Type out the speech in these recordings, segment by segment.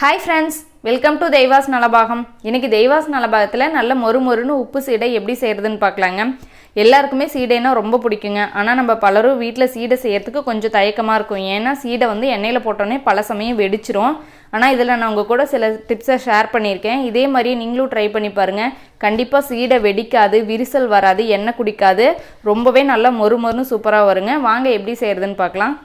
Hi friends, welcome to தெய்வாஸ் Nalabagam. இன்னைக்கு தெய்வாஸ் நலபாகத்துல நல்ல மொறுமொறுன்னு உப்பு சீடை எப்படி செய்யறதுன்னு பார்க்கலாங்க. எல்லாருக்குமே சீடைனா ரொம்ப பிடிக்குங்க. ஆனா நம்ம பலரும் வீட்ல சீடை செய்யறதுக்கு கொஞ்சம் தயக்கமா இருக்கும். ஏன்னா சீடை வந்து எண்ணெயில போட்டோனே பல சமயம் வெடிச்சிரும். ஆனா இதெல்லாம் நான் உங்க கூட சில டிப்ஸை ஷேர் பண்ணியிருக்கேன். இதே மாதிரி நீங்களும் ட்ரை பண்ணி பாருங்க. கண்டிப்பா சீடை வெடிக்காது, விரிசல் வராது, எண்ணெய் குடிக்காது. ரொம்பவே நல்ல மொறுமொறுன்னு சூப்பரா வருங்க. வாங்க எப்படி செய்யறதுன்னு பார்க்கலாம்.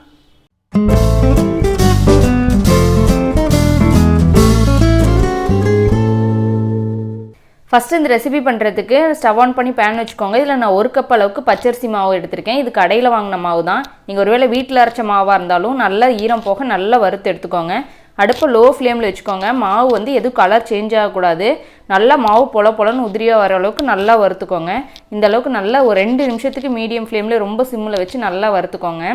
ஃபஸ்ட்டு இந்த ரெசிபி பண்ணுறதுக்கு ஸ்டவ் ஆன் பண்ணி பேன் வச்சுக்கோங்க. இதில் நான் 1 கப் அளவுக்கு பச்சரிசி மாவு எடுத்திருக்கேன். இது கடையில் வாங்கின மாவு தான். நீங்கள் ஒருவேளை வீட்டில் அரைச்ச மாவாக இருந்தாலும் நல்லா ஈரம் போக நல்லா வறுத்து எடுத்துக்கோங்க. அடுப்பை லோ ஃப்ளேமில் வச்சுக்கோங்க. மாவு வந்து எதுவும் கலர் சேஞ்ச் ஆகக்கூடாது. நல்லா மாவு பொலன்னு உதிரியாக வர அளவுக்கு நல்லா வறுத்துக்கோங்க. இந்த அளவுக்கு நல்லா ஒரு 2 நிமிஷத்துக்கு மீடியம் ஃப்ளேமில் ரொம்ப சிம்மில் வச்சு நல்லா வறுத்துக்கோங்க.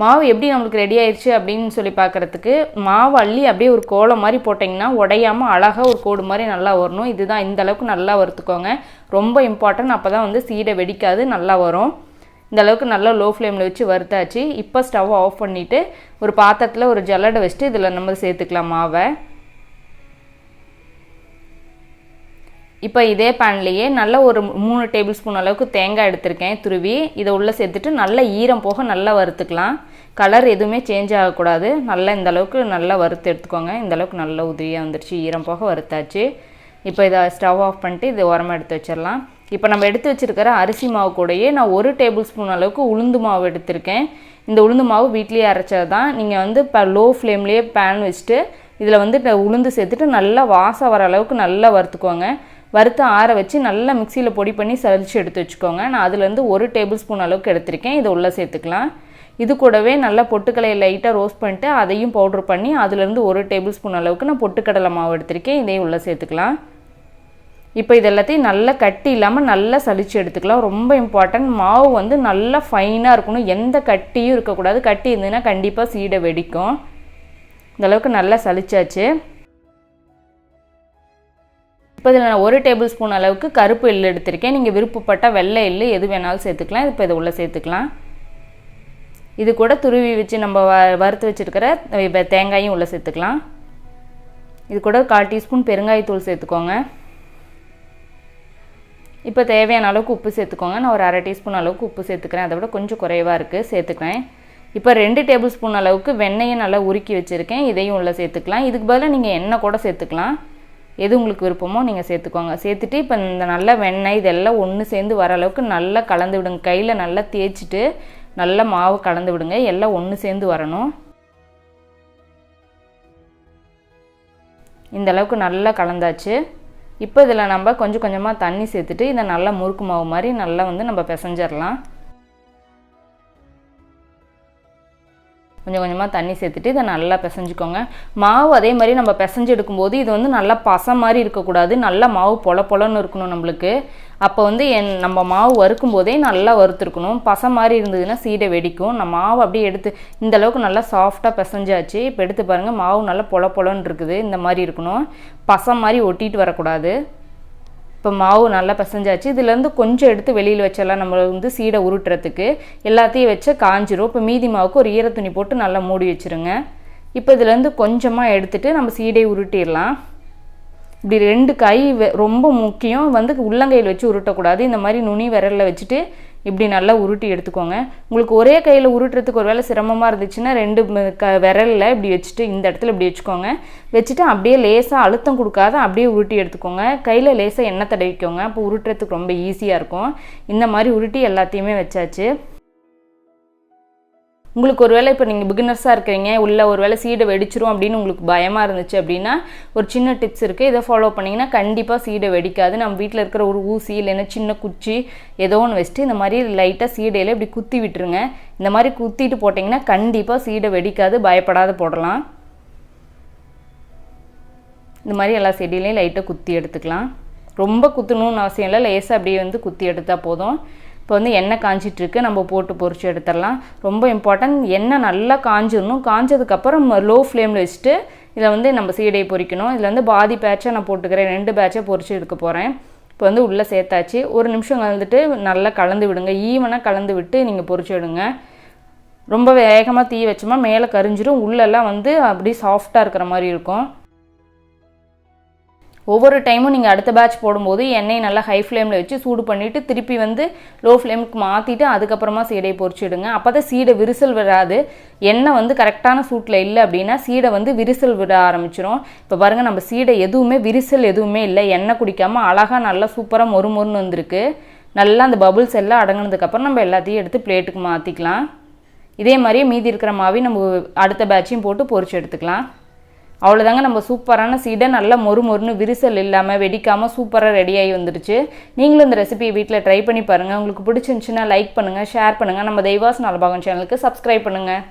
மாவு எப்படி நம்மளுக்கு ரெடி ஆயிடுச்சு அப்படின்னு சொல்லி பார்க்குறதுக்கு மாவு அள்ளி அப்படியே ஒரு கோலம் மாதிரி போட்டிங்கன்னா உடையாமல் அழகாக ஒரு கோடு மாதிரி நல்லா வரணும். இதுதான் இந்த அளவுக்கு நல்லா வறுத்துக்கோங்க. ரொம்ப இம்பார்ட்டன்ட். அப்போ தான் வந்து சீடை வெடிக்காது, நல்லா வரும். இந்த அளவுக்கு நல்லா லோ ஃப்ளேமில் வச்சு வறுத்தாச்சு. இப்போ ஸ்டவ் ஆஃப் பண்ணிவிட்டு ஒரு பாத்திரத்தில் ஒரு ஜல்லடை வச்சுட்டு இதில் நம்ம சேர்த்துக்கலாம் மாவை. இப்போ இதே பேன்லேயே நல்ல ஒரு 3 டேபிள் ஸ்பூன் அளவுக்கு தேங்காய் எடுத்திருக்கேன் துருவி. இதை உள்ளே சேர்த்துட்டு நல்லா ஈரம் போக நல்லா வறுத்துக்கலாம். கலர் எதுவுமே சேஞ்ச் ஆகக்கூடாது. நல்லா இந்த அளவுக்கு நல்லா வறுத்து எடுத்துக்கோங்க. இந்த அளவுக்கு நல்லா உதிரியாக வந்துருச்சு, ஈரம் போக வறுத்தாச்சு. இப்போ இதை ஸ்டவ் ஆஃப் பண்ணிட்டு இதை உரமாக எடுத்து வச்சிடலாம். இப்போ நம்ம எடுத்து வச்சுருக்கிற அரிசி மாவு கூடயே நான் 1 டேபிள் ஸ்பூன் அளவுக்கு உளுந்து மாவு எடுத்திருக்கேன். இந்த உளுந்து மாவு வீட்லேயே அரைச்சது தான். நீங்கள் வந்து இப்போ லோ ஃப்ளேம்லேயே பேன் வச்சுட்டு இதில் வந்து உளுந்து சேர்த்துட்டு நல்லா வாசம் வர அளவுக்கு நல்லா வறுத்துக்கோங்க. வறுத்து ஆற வச்சு நல்லா மிக்சியில் பொடி பண்ணி சலிச்சு எடுத்து வச்சுக்கோங்க. நான் அதுலேருந்து 1 டேபிள் ஸ்பூன் அளவுக்கு எடுத்திருக்கேன். இதை உள்ளே சேர்த்துக்கலாம். இது கூடவே நல்லா பொட்டுக்கடலையை லைட்டாக ரோஸ்ட் பண்ணிட்டு அதையும் பவுட்ரு பண்ணி அதுலேருந்து 1 டேபிள் ஸ்பூன் அளவுக்கு நான் பொட்டுக்கடலை மாவு எடுத்திருக்கேன். இதையும் உள்ளே சேர்த்துக்கலாம். இப்போ இது எல்லாத்தையும் நல்லா கட்டி இல்லாமல் நல்லா சலிச்சு எடுத்துக்கலாம். ரொம்ப இம்பார்ட்டன்ட். மாவு வந்து நல்லா ஃபைனாக இருக்கணும். எந்த கட்டியும் இருக்கக்கூடாது. கட்டி இருந்ததுன்னா கண்டிப்பாக சீடை வெடிக்கும். இந்தளவுக்கு நல்லா சலிச்சாச்சு. இப்போ இதில் நான் 1 டேபிள் ஸ்பூன் அளவுக்கு கருப்பு எள்ளு எடுத்திருக்கேன். நீங்கள் விருப்பப்பட்ட வெள்ளை எள்ளு எது வேணாலும் சேர்த்துக்கலாம். இப்போ இதை உள்ளே சேர்த்துக்கலாம். இது கூட துருவி வச்சு நம்ம வறுத்து வச்சுருக்கிற தேங்காயும் உள்ளே சேர்த்துக்கலாம். இது கூட 1/4 டீஸ்பூன் பெருங்காயத்தூள் சேர்த்துக்கோங்க. இப்போ தேவையான அளவுக்கு உப்பு சேர்த்துக்கோங்க. நான் ஒரு 1/2 டீஸ்பூன் அளவுக்கு உப்பு சேர்த்துக்கிறேன். அதை விட கொஞ்சம் குறைவாக இருக்குது, சேர்த்துக்கிறேன். இப்போ 2 டேபிள் ஸ்பூன் அளவுக்கு வெண்ணெயை நல்லா உருக்கி வச்சுருக்கேன். இதையும் உள்ளே சேர்த்துக்கலாம். இதுக்கு பதிலாக நீங்கள் எண்ணெய் கூட சேர்த்துக்கலாம். எது உங்களுக்கு விருப்பமோ நீங்கள் சேர்த்துக்கோங்க. சேர்த்துட்டு இப்போ இந்த நல்ல வெண்ணெய் இதெல்லாம் ஒன்று சேர்ந்து வர அளவுக்கு நல்லா கலந்து விடுங்க. கையில் நல்லா தேய்ச்சிட்டு நல்லா மாவு கலந்து விடுங்க. எல்லாம் ஒன்று சேர்ந்து வரணும். இந்த அளவுக்கு நல்லா கலந்தாச்சு. இப்போ இதில் நம்ம கொஞ்சம் கொஞ்சமாக தண்ணி சேர்த்துட்டு இதை நல்லா முறுக்கு மாவு மாதிரி நல்லா வந்து நம்ம பிசைஞ்சிடலாம். கொஞ்சம் கொஞ்சமாக தண்ணி சேர்த்துட்டு இதை நல்லா பிசைஞ்சிக்கோங்க. மாவு அதே மாதிரி நம்ம பிசைஞ்சு எடுக்கும்போது இது வந்து நல்லா பசை மாதிரி இருக்கக்கூடாது. நல்லா மாவு பொலன்னு இருக்கணும் நம்மளுக்கு. அப்போ வந்து நம்ம மாவு வறுக்கும் போதே நல்லா வறுத்துருக்கணும். பசை மாதிரி இருந்ததுன்னா சீடை வெடிக்கும். நம்ம மாவு அப்படியே எடுத்து இந்த அளவுக்கு நல்லா சாஃப்டாக பிசைஞ்சாச்சு. இப்போ எடுத்து பாருங்கள், மாவு நல்லா பொலன்னு இருக்குது. இந்த மாதிரி இருக்கணும். பசை மாதிரி ஒட்டிட்டு வரக்கூடாது. இப்போ மாவு நல்லா பிசைஞ்சாச்சு. இதுலேருந்து கொஞ்சம் எடுத்து வெளியில் வச்சிடலாம். நம்ம வந்து சீடை உருட்டுறதுக்கு எல்லாத்தையும் வச்சு காஞ்சிரும். இப்போ மீதி மாவுக்கு ஒரு ஈரத்துணி போட்டு நல்லா மூடி வச்சுருங்க. இப்போ இதுலேருந்து கொஞ்சமாக எடுத்துகிட்டு நம்ம சீடை உருட்டிடலாம். இப்படி 2 கை ரொம்ப முக்கியம். வந்து உள்ளங்கையில் வச்சு உருட்டக்கூடாது. இந்த மாதிரி நுனி விரலில் வச்சுட்டு இப்படி நல்லா உருட்டி எடுத்துக்கோங்க. உங்களுக்கு ஒரே கையில் உருட்டுறதுக்கு ஒரு வேளை சிரமமாக இருந்துச்சுன்னா 2 விரலில் இப்படி வச்சுட்டு இந்த இடத்துல இப்படி வச்சுக்கோங்க. வச்சுட்டு அப்படியே லேசாக அழுத்தம் கொடுக்காத அப்படியே உருட்டி எடுத்துக்கோங்க. கையில் லேசாக எண்ணெய் தடவிக்கோங்க. அப்போ உருட்டுறதுக்கு ரொம்ப ஈஸியாக இருக்கும். இந்த மாதிரி உருட்டி எல்லாத்தையுமே வச்சாச்சு. உங்களுக்கு ஒரு வேளை இப்போ நீங்கள் பிகினர்ஸாக இருக்கிறீங்க, உள்ள ஒரு வேளை சீடை வெடிச்சிரும் அப்படின்னு உங்களுக்கு பயமாக இருந்துச்சு அப்படின்னா ஒரு சின்ன டிப்ஸ் இருக்குது. இதை ஃபாலோ பண்ணிங்கன்னா கண்டிப்பாக சீடை வெடிக்காது. நம்ம வீட்டில் இருக்கிற ஒரு ஊசி இல்லைன்னா சின்ன குச்சி ஏதோ ஒன்று வச்சுட்டு இந்த மாதிரி லைட்டாக சீடையில் இப்படி குத்தி விட்டுருங்க. இந்த மாதிரி குத்திட்டு போட்டிங்கன்னா கண்டிப்பாக சீடை வெடிக்காது. பயப்படாத போடலாம். இந்த மாதிரி எல்லா செடியிலையும் லைட்டாக குத்தி எடுத்துக்கலாம். ரொம்ப குத்தணும்னு அவசியம் இல்லை. லேசாக அப்படியே வந்து குத்தி எடுத்தால் போதும். இப்போ வந்து எண்ணெய் காஞ்சிட்ருக்கு. நம்ம போட்டு பொரிச்சு எடுத்துடலாம். ரொம்ப இம்பார்ட்டன்ட். எண்ணெய் நல்லா காஞ்சிடணும். காஞ்சதுக்கப்புறம் லோ ஃப்ளேமில் வச்சுட்டு இதில் வந்து நம்ம சீடையை பொரிக்கணும். இதில் வந்து பாதி பேட்சாக நான் போட்டுக்கிறேன். 2 பேட்சாக பொரிச்சு எடுக்க போகிறேன். இப்போ வந்து உள்ளே சேர்த்தாச்சு. 1 நிமிஷம் கலந்துட்டு நல்லா கலந்து விடுங்க. ஈவனாக கலந்து விட்டு நீங்கள் பொரிச்சு எடுங்க. ரொம்ப வேகமாக தீ வச்சோமா மேலே கரிஞ்சிரும், உள்ளெல்லாம் வந்து அப்படியே சாஃப்டாக இருக்கிற மாதிரி இருக்கும். ஒவ்வொரு டைமும் நீங்கள் அடுத்த பேட்ச் போடும்போது எண்ணெய் நல்லா ஹை ஃப்ளேமில் வச்சு சூடு பண்ணிவிட்டு திருப்பி வந்து லோ ஃப்ளேமுக்கு மாற்றிட்டு அதுக்கப்புறமா சீடையை பொரிச்சிடுங்க. அப்போ தான் சீடை விரிசல் விடாது. எண்ணெய் வந்து கரெக்டான சூட்டில் இல்லை அப்படின்னா சீடை வந்து விரிசல் விட ஆரம்பிச்சிடும். இப்போ பாருங்கள், நம்ம சீடை எதுவுமே விரிசல் எதுவுமே இல்லை, எண்ணெய் குடிக்காமல் அழகாக நல்லா சூப்பராக மொறுமொறுன்னு வந்திருக்கு. நல்லா அந்த பபுள்ஸ் எல்லாம் அடங்கினதுக்கப்புறம் நம்ம எல்லாத்தையும் எடுத்து பிளேட்டுக்கு மாற்றிக்கலாம். இதே மாதிரியே மீதி இருக்கிற மாவி நம்ம அடுத்த பேட்சையும் போட்டு பொரிச்சு எடுத்துக்கலாம். அவ்வளோதாங்க, நம்ம சூப்பரான சீடை நல்லா மொறுமொறுன்னு விரிசல் இல்லாமல் வெடிக்காமல் சூப்பராக ரெடியாகி வந்துடுச்சு. நீங்களும் இந்த ரெசிபியை வீட்டில் ட்ரை பண்ணி பாருங்கள். உங்களுக்கு பிடிச்சிருந்துச்சுன்னா லைக் பண்ணுங்கள், ஷேர் பண்ணுங்கள். நம்ம தெய்வாஸ் நலபாகம் சேனலுக்கு சப்ஸ்கிரைப் பண்ணுங்கள்.